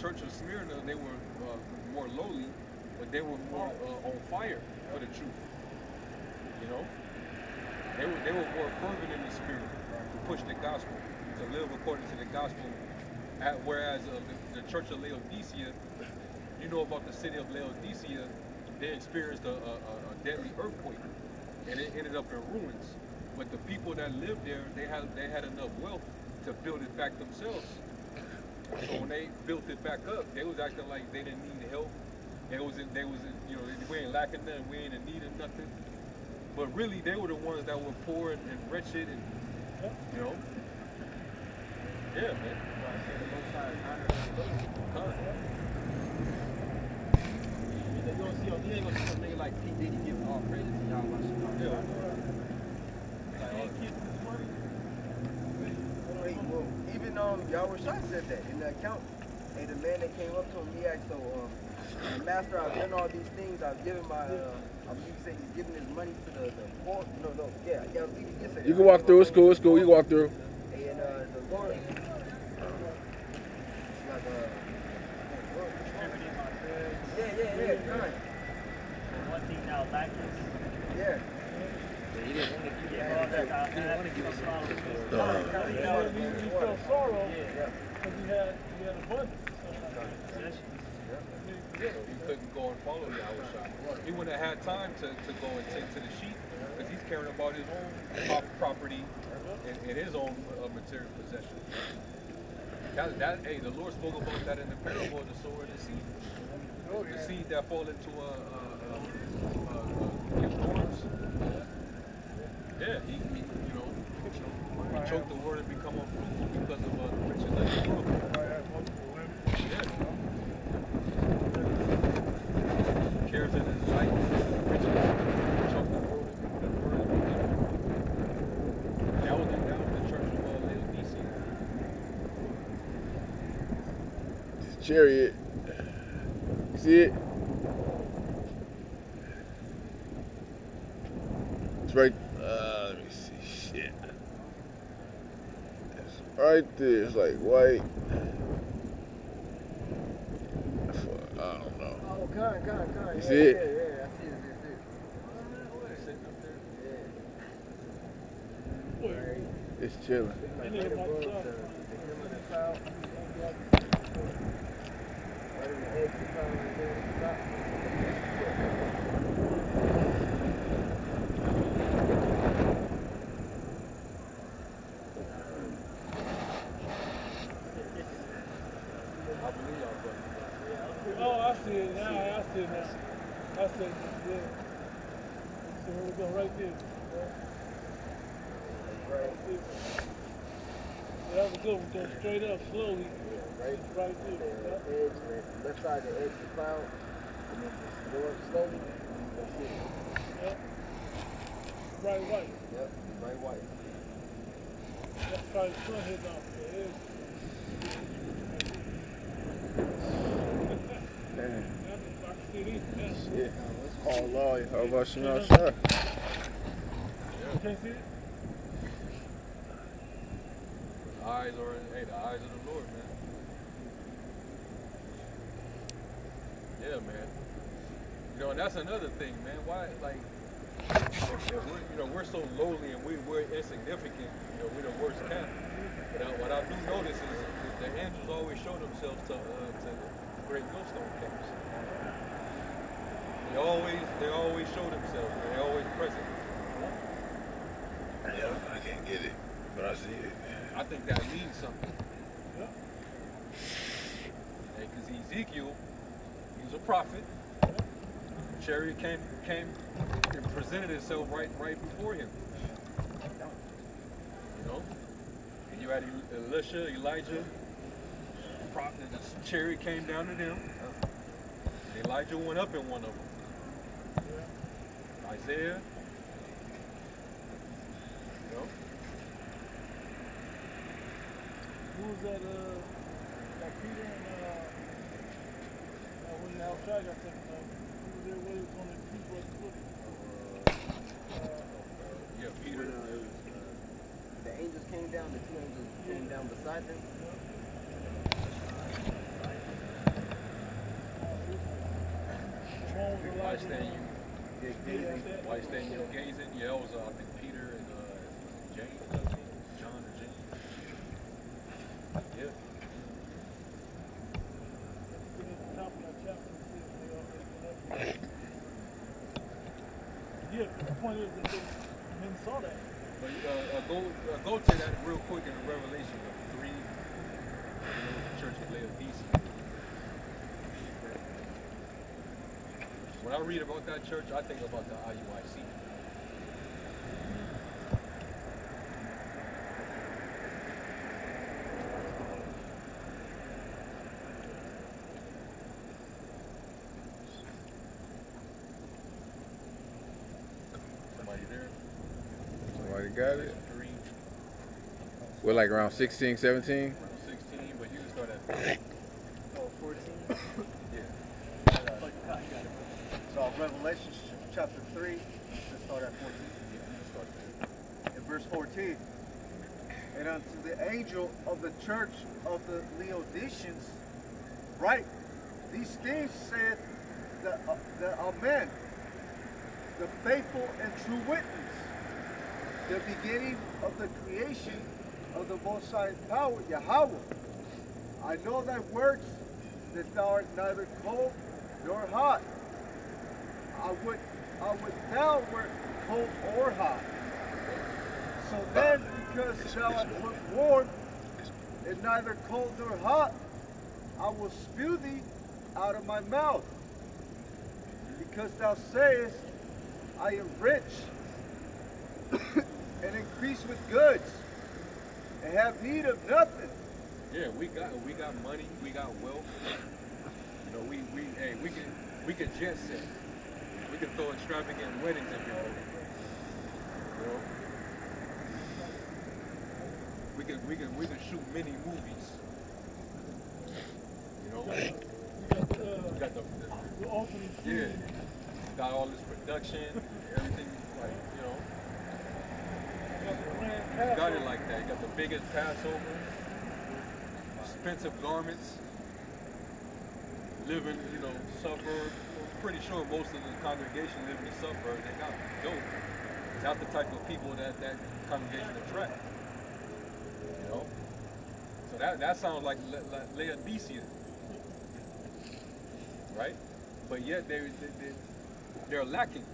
church of Smyrna, they were more lowly, but they were more on fire for the truth. You know, they were more fervent in the spirit to push the gospel, to live according to the gospel. Whereas the church of Laodicea, you know about the city of Laodicea, they experienced a deadly earthquake, and it ended up in ruins. But the people that lived there, they had enough wealth to build it back themselves. So when they built it back up, they was acting like they didn't need help. They was you know, we ain't lacking nothing, we ain't in need of nothing. But really, they were the ones that were poor and wretched, and you know, yeah, man. You ain't gonna see some nigga like P. Diddy giving all credit to y'all about Chicago. Even y'all Shot said that in the account. Hey, the man that came up to him, he asked, so master, I've done all these things. I've given my, I believe he said he's giving his money to the poor. No, yeah, I believe he did say that. You can walk through. It's cool. You can walk through. And the Lord, it's like yeah, kind. One thing now lacking. Yeah. He didn't want to give us He felt sorrow because he had abundance. He couldn't go and follow Yahushua. He wouldn't have had time to go and tend to the sheep because he's caring about his own property and his own material possession. Hey, the Lord spoke about that in the parable of the sower and the seed. The seed that fall into thorns. Yeah, he choked the word and become unfruitful because of the riches of the world. Yeah. Cares in his life, riches, choked the word and that was the church of Laodicea. This chariot. You see it? It's right. Let me see. Shit. It's right there. It's like white. I don't know. Oh, kind. You see it? Yeah, I see it. It's chilling. Oh, I see it now. I see it now. Yeah. So here we go right there. Yeah, that was good. We go straight up slowly. Right there. Edge, left side of the edge of the cloud, and then just go up slowly. That's it. Yep. Bright white. Yep, bright white. That's probably the sun hitting off the edge. Shit. Oh, Lord. How about you know, sir? You can't see it? The eyes of the Lord, man. Yeah, man. You know, and that's another thing, man. Why, like, if we're so lowly and we're insignificant, we're the worst camp. But what I do notice is the angels always show themselves to great millstone camps. They always show themselves. They're always present. Yeah, I can't get it, but I see it. I think that means something. Because Ezekiel, he was a prophet. Chariot came and presented itself right before him. And you had Elisha, Elijah, prophet. The chariot came down to them. And Elijah went up in one of them. Isaiah. Who was that, like Peter and, when you outside, I think, who was there waiting on the people at the foot? Yeah, Peter. The angels came down, the two angels came down beside them. gazing. While he's standing, gazing. Yeah, it was I think Peter and James, John or James. Yeah. Yeah, the point is that they men saw that. But go to that real quick in the Revelation of 3, the church of Laodicea. When I read about that church, I think about the IUIC. Somebody there? Somebody got it? 3, We're like around 16, 17? around 16, but you can start at 14. yeah. So Revelation chapter 3, let's start at 14. In verse 14. And unto the angel of the church of the Laodiceans, write, these things said the Amen, the faithful and true witness, the beginning of the creation of the Most High power, Yahweh. I know thy works, that thou art neither cold nor hot. I would thou wert cold or hot. So then, because thou art lukewarm, and neither cold nor hot, I will spew thee out of my mouth. Because thou sayest, I am rich, and increase with goods, and have need of nothing. Yeah, we got money, we got wealth. You know, we can jet set. We can throw extravagant weddings if you want. You know, we can shoot many movies. You know, we got The opening yeah, scene. got all this production, everything like got it like that. You got the biggest Passover, expensive garments, living, suburbs. I'm pretty sure most of the congregation live in the suburbs. They got dope. That's the type of people that congregation attract. You know? So that sounds like Laodicea. Right? But yet they're lacking.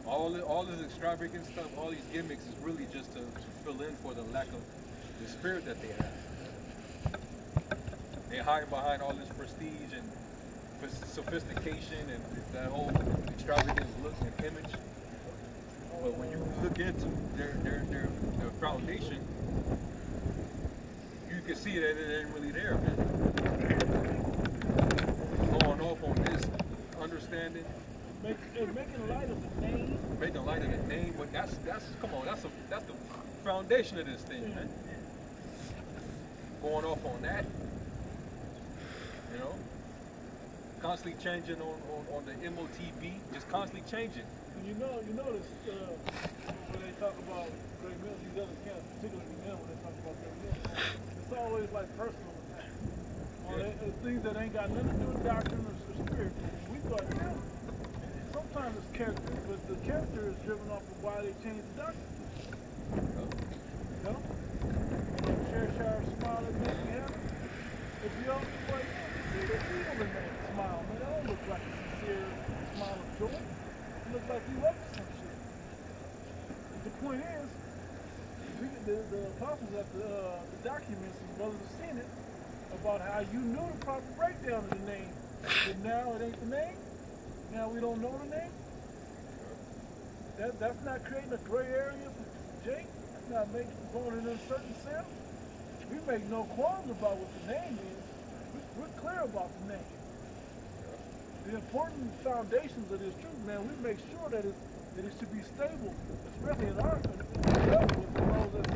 All this extravagant stuff, all these gimmicks is really just to fill in for the lack of the spirit that they have. They hide behind all this prestige and sophistication and that whole extravagant look and image. But when you look into their foundation, you can see that it ain't really there, man. Going off on this understanding. Making light of the name. Making light of the name, but that's the foundation of this thing, man. Going off on that, constantly changing on the MOTB, just constantly changing. And you notice when they talk about great meals, these other camps, particularly men, when they talk about great meals, it's always like personal attacks. Things that ain't got nothing to do with doctrine or spirit. We thought, sometimes it's character, but the character is driven off of why they changed the doctrine. Share, smile, and make me happy. If you don't, see the evil in that smile, man. That don't look like a sincere smile of joy. It looks like you up to some shit. But the point is, the apostles have the documents, and brothers have seen it, about how you knew the proper breakdown of the name. But now it ain't the name. Now we don't know the name. That's not creating a gray area for Jake. That's not making going in a certain sin. We make no qualms about what the name is. We're clear about the name. The important foundations of this truth, man, we make sure that it should be stable, especially in our level with those that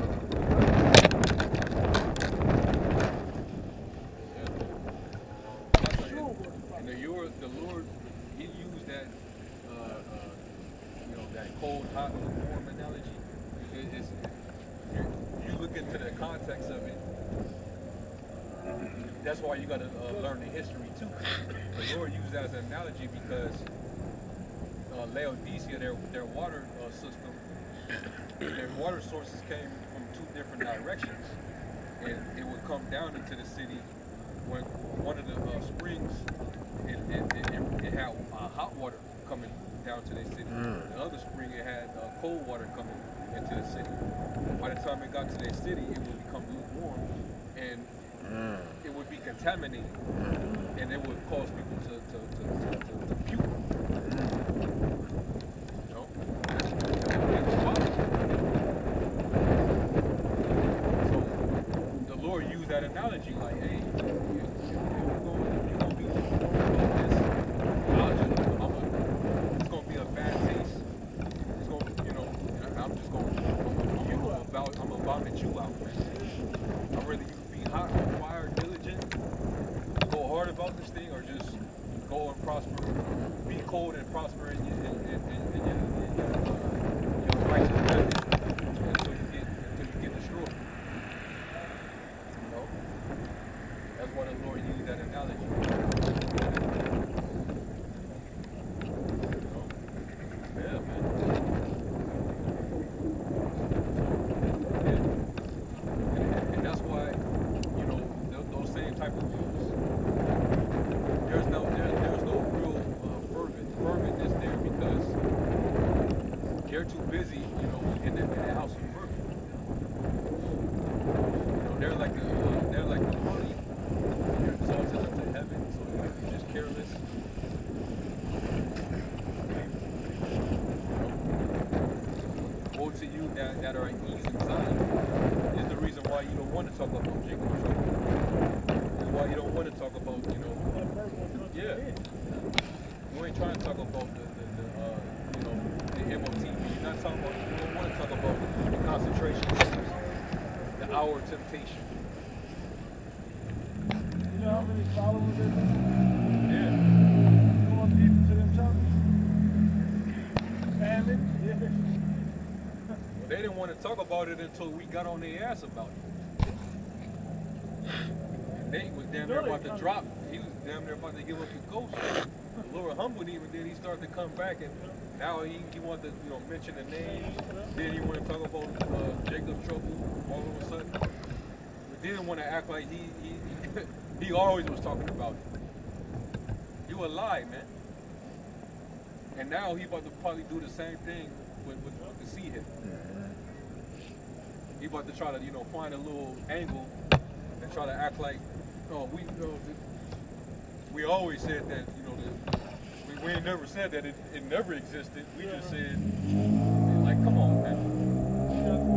the Lord, He used that, that cold, hot, lukewarm analogy. You look into the context of it. That's why you got to learn the history too. The Lord used that as an analogy because Laodicea, their water system, their water sources came from two different directions, and it would come down into the city when one of the springs it had hot water coming down to the city. The other spring it had cold water coming into the city. By the time it got to their city, it would become lukewarm, and it would be contaminated, and it would cause people to puke. You know? So the Lord used that analogy, like, hey, you're gonna be lukewarm like this. It's gonna be a bad taste. It's gonna, I'm gonna vomit you out, man. I'd rather you be hot on fire, diligent, go hard about this thing, or just go and prosper, be cold and prosper in your righteous method until you get destroyed. You know? That's why the Lord used that analogy. Yeah, man. And that's why, those same type of views, there's no real ferventness there, because they're too busy, in the house of fervent. They're like the money. They're exalted up to heaven, so they're just careless. Woe to you that are at ease in Zion is the reason why you don't want to talk about Jacob trouble. Is why you don't want to talk about, yeah. You ain't trying to talk about the MOT. You're not talking about, you don't want to talk about the concentration camps, the hour of temptation. You know how many followers they have? Yeah. Going deep into them churches. Famine. Yeah. Well, they didn't want to talk about it until we got on their ass about it. And Nate was damn near about to drop. He was damn near about to give up the ghost. The Lord humbled him, and then he started to come back, and now he wanted to mention the names. Then he wanted to talk about Jacob's trouble all of a sudden. But didn't want to act like he always was talking about it. You a lie, man. And now he about to probably do the same thing with the sea hit. He about to try to find a little angle and try to act like, we always said that we ain't never said that it never existed. We just said, like, come on, man.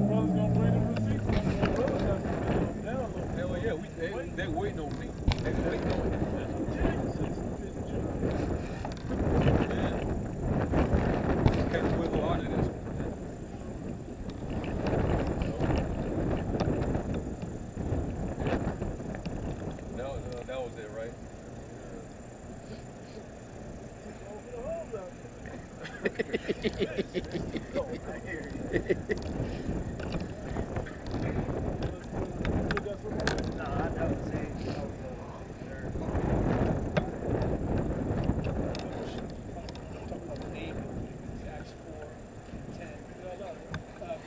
Brothers gonna bring the receipts. Hell yeah, they waiting on me. They waiting on me. Yeah. Can't wiggle out of this one, man. That was it, right?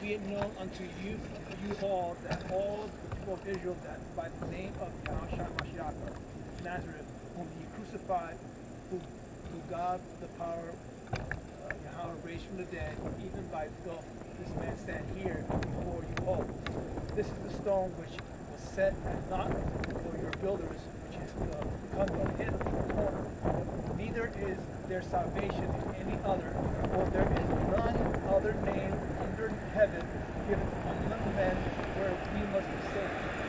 Be it known unto you all, that all the people of Israel, that by the name of Yahshua Mashiach of Nazareth, whom he crucified, who God the power Yahweh raised from the dead, even by filth, this man stand here before you all. This is the stone which was set at naught for your builders, which is become the head of the corner. Neither is there salvation in any other, for there is none other name under heaven given among men where we must be saved.